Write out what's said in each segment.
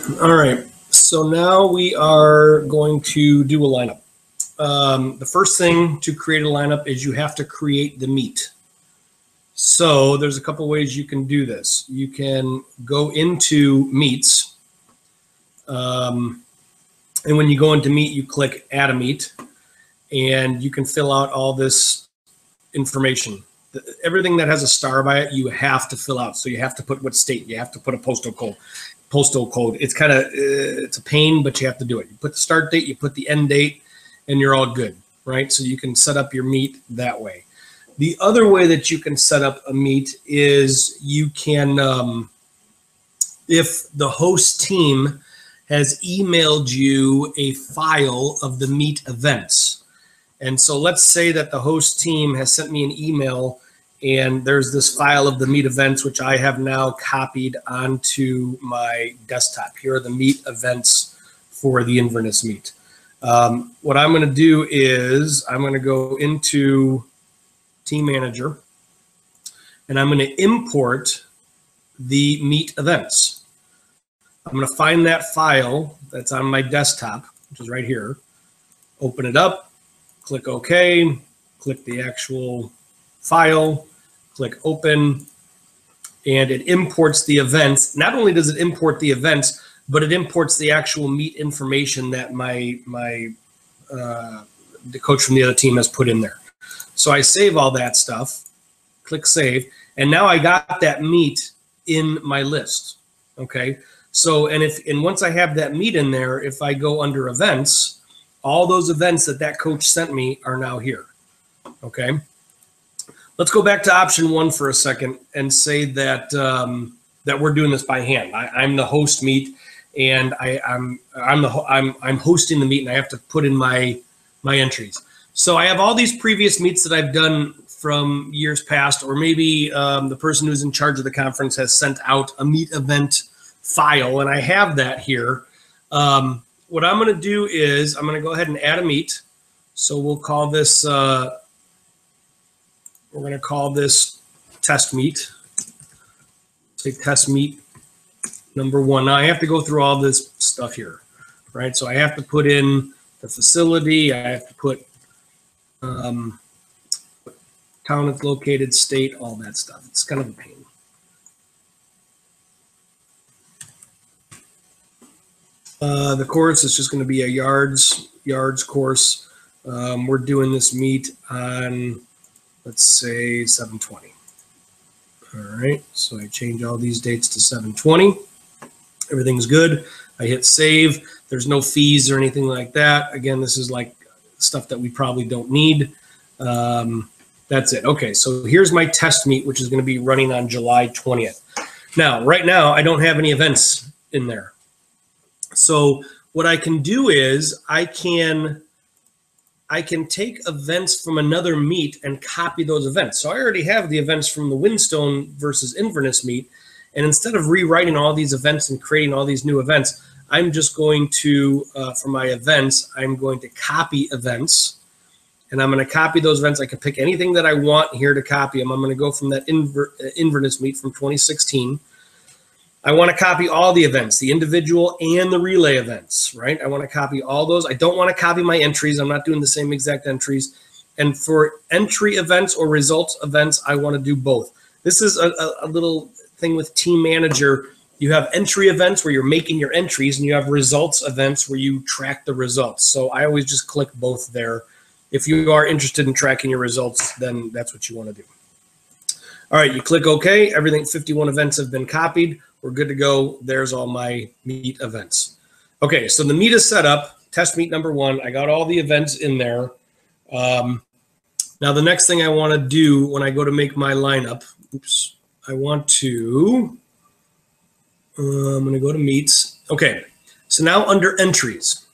All right, so now we are going to do a lineup. The first thing to create a lineup is you have to create the meet. So there's a couple ways you can do this. You can go into meets, and when you go into meet, you click add a meet, and you can fill out all this information. Everything that has a star by it, you have to fill out. So you have to put what state, you have to put a postal code. It's kind of, it's a pain, but you have to do it. You put the start date, you put the end date, and you're all good, right? So you can set up your meet that way. The other way that you can set up a meet is you can, if the host team has emailed you a file of the meet events. And so let's say that the host team has sent me an email and there's this file of the meet events, which I have now copied onto my desktop. Here are the meet events for the Inverness meet. What I'm going to do is I'm going to go into Team Manager and I'm going to import the meet events. I'm going to find that file that's on my desktop, which is right here. Open it up, click OK, click the actual file, click open, and it imports the events. Not only does it import the events, but it imports the actual meet information that the coach from the other team has put in there. So I save all that stuff, click save, and now I got that meet in my list. Okay, so and once I have that meet in there, if I go under events, all those events that coach sent me are now here. Okay, let's go back to option 1 for a second and say that that we're doing this by hand. I'm the host meet, and I'm hosting the meet, and I have to put in my entries. So I have all these previous meets that I've done from years past, or maybe the person who's in charge of the conference has sent out a meet event file, and I have that here. What I'm going to do is I'm going to go ahead and add a meet. So we'll call this, we're going to call this test meet. Say test meet number 1. Now I have to go through all this stuff here, right? So I have to put in the facility. I have to put town it's located, state, all that stuff. It's kind of a pain. The course is just going to be a yards course. We're doing this meet on, let's say, 7/20. All right, so I change all these dates to 7/20. Everything's good. I hit save. There's no fees or anything like that. Again, this is like stuff that we probably don't need. That's it. Okay, so here's my test meet, which is going to be running on July 20th. Now, right now, I don't have any events in there. So what I can do is I can take events from another meet and copy those events. So I already have the events from the Whinstone versus Inverness meet. And instead of rewriting all these events and creating all these new events, I'm just going to, for my events, I'm going to copy events. And I'm going to copy those events. I can pick anything that I want here to copy them. I'm going to go from that Inverness meet from 2016. I want to copy all the events, the individual and the relay events, right? I want to copy all those. I don't want to copy my entries. I'm not doing the same exact entries. And for entry events or results events, I want to do both. This is a little thing with Team Manager. You have entry events where you're making your entries, and you have results events where you track the results. So I always just click both there. If you are interested in tracking your results, then that's what you want to do. All right, you click OK. Everything, 51 events have been copied. We're good to go. There's all my meet events. Okay, so the meet is set up. Test meet number 1. I got all the events in there. Now the next thing I want to do when I go to make my lineup, I want to, I'm going to go to meets. Okay, so now under entries,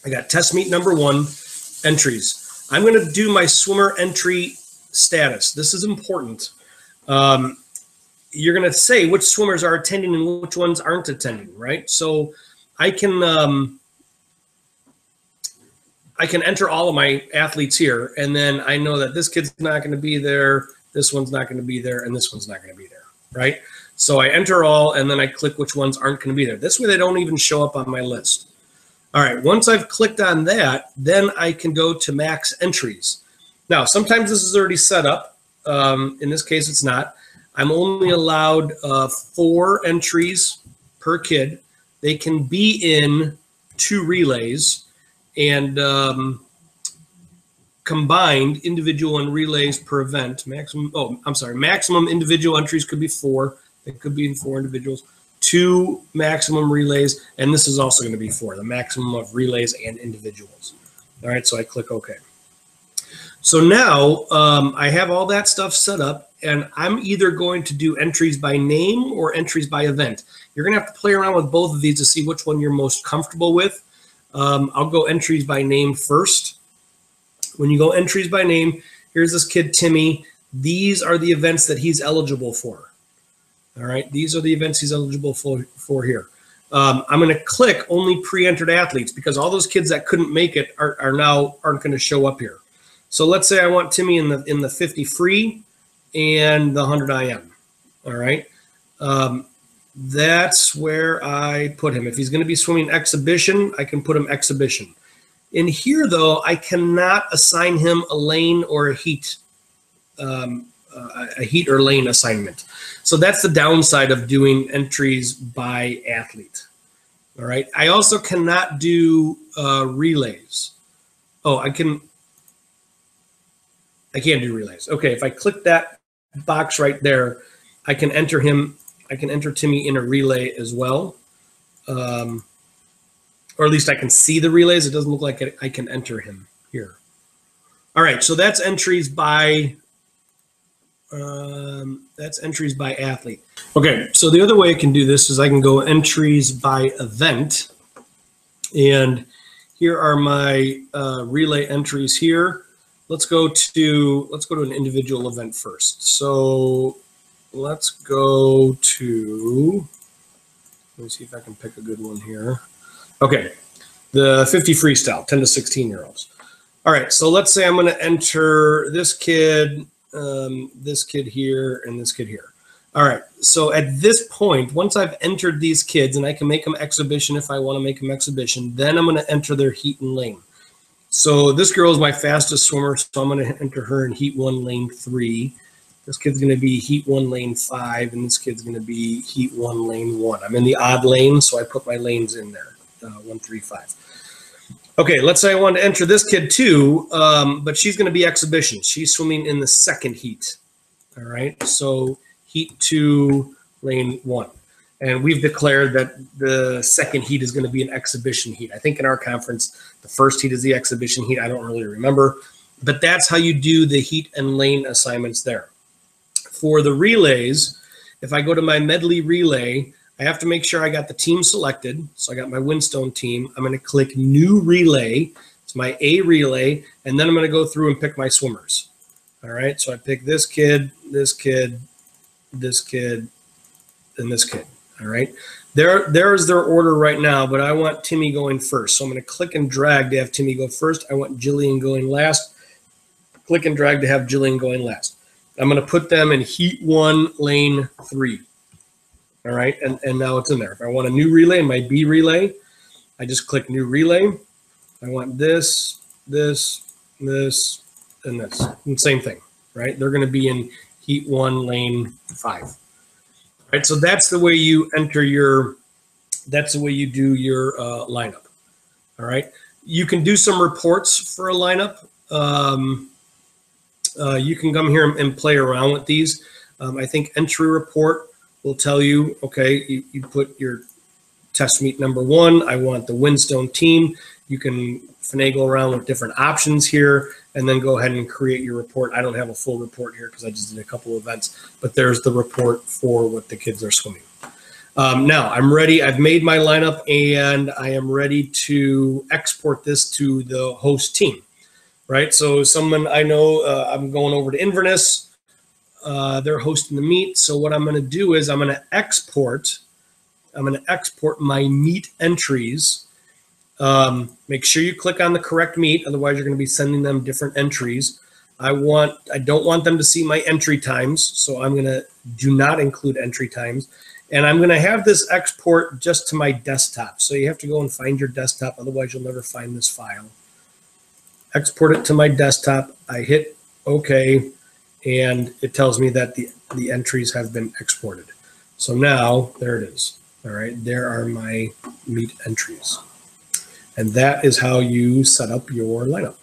I got test meet number 1, entries. I'm going to do my swimmer entry status. This is important. You're going to say which swimmers are attending and which ones aren't attending, right? So I can enter all of my athletes here, and then I know that this kid's not going to be there, this one's not going to be there, and this one's not going to be there, right? So I enter all, and then I click which ones aren't going to be there. This way they don't even show up on my list. All right, once I've clicked on that, then I can go to max entries. Now, sometimes this is already set up. In this case, it's not. I'm only allowed 4 entries per kid. They can be in 2 relays, and combined individual and relays per event. Maximum individual entries could be 4. It could be in 4 individuals. 2 maximum relays, and this is also going to be 4, the maximum of relays and individuals. All right, so I click OK. So now I have all that stuff set up, and I'm either going to do entries by name or entries by event. You're going to have to play around with both of these to see which one you're most comfortable with. I'll go entries by name first. When you go entries by name, here's this kid, Timmy. These are the events that he's eligible for. All right, these are the events he's eligible for here. I'm going to click only pre-entered athletes because all those kids that couldn't make it aren't going to show up here. So let's say I want Timmy in the 50 free and the 100 IM. All right, that's where I put him. If he's going to be swimming exhibition, I can put him exhibition. In here, though, I cannot assign him a lane or a heat or lane assignment. So that's the downside of doing entries by athlete. All right. I also cannot do relays. Oh, I can't do relays. Okay. If I click that box right there, I can enter him. I can enter Timmy in a relay as well. Or at least I can see the relays. It doesn't look like I can enter him here. All right, so that's entries by athlete. Okay, so the other way I can do this is I can go entries by event, and here are my relay entries here. Let's go to an individual event first. So let's go to, let me see if I can pick a good one here. Okay, the 50 freestyle, 10 to 16-year-olds. All right, so let's say I'm going to enter this kid here, and this kid here. All right, so at this point, once I've entered these kids, and I can make them exhibition if I want to make them exhibition, then I'm going to enter their heat and lane. So this girl is my fastest swimmer, so I'm going to enter her in heat 1, lane 3. This kid's going to be heat 1, lane 5, and this kid's going to be heat 1, lane 1. I'm in the odd lane, so I put my lanes in there. 1, 3, 5. Okay, let's say I want to enter this kid too, but she's going to be exhibition. She's swimming in the 2nd heat. All right, so heat 2, lane 1. And we've declared that the 2nd heat is going to be an exhibition heat. I think in our conference, the 1st heat is the exhibition heat. I don't really remember, but that's how you do the heat and lane assignments there. For the relays, if I go to my medley relay, I have to make sure I got the team selected. So I got my Windstone team. I'm going to click new relay. It's my A relay. And then I'm going to go through and pick my swimmers. All right. So I pick this kid, this kid, this kid, and this kid. All right. There's their order right now, but I want Timmy going first. So I'm going to click and drag to have Timmy go first. I want Jillian going last. Click and drag to have Jillian going last. I'm going to put them in heat 1, lane 3. All right, and now it's in there. If I want a new relay in my B relay, I just click new relay. I want this, this, this, and this. And same thing, right? They're going to be in heat 1, lane 5. All right, so that's the way you enter your, that's the way you do your lineup. All right, you can do some reports for a lineup. You can come here and play around with these. I think entry report will tell you, okay, you put your test meet number 1. I want the Windstone team. You can finagle around with different options here and then go ahead and create your report. I don't have a full report here because I just did a couple of events, but there's the report for what the kids are swimming. Now I'm ready. I've made my lineup and I am ready to export this to the host team, right? So someone I know, I'm going over to Inverness. They're hosting the meet. So what I'm going to do is I'm going to export my meet entries. Make sure you click on the correct meet. Otherwise, you're going to be sending them different entries. I don't want them to see my entry times, so I'm going to do not include entry times. And I'm going to have this export just to my desktop. So you have to go and find your desktop, otherwise you'll never find this file. Export it to my desktop. I hit OK, and it tells me that the entries have been exported. So now there it is. All right, there are my meet entries. And that is how you set up your lineup.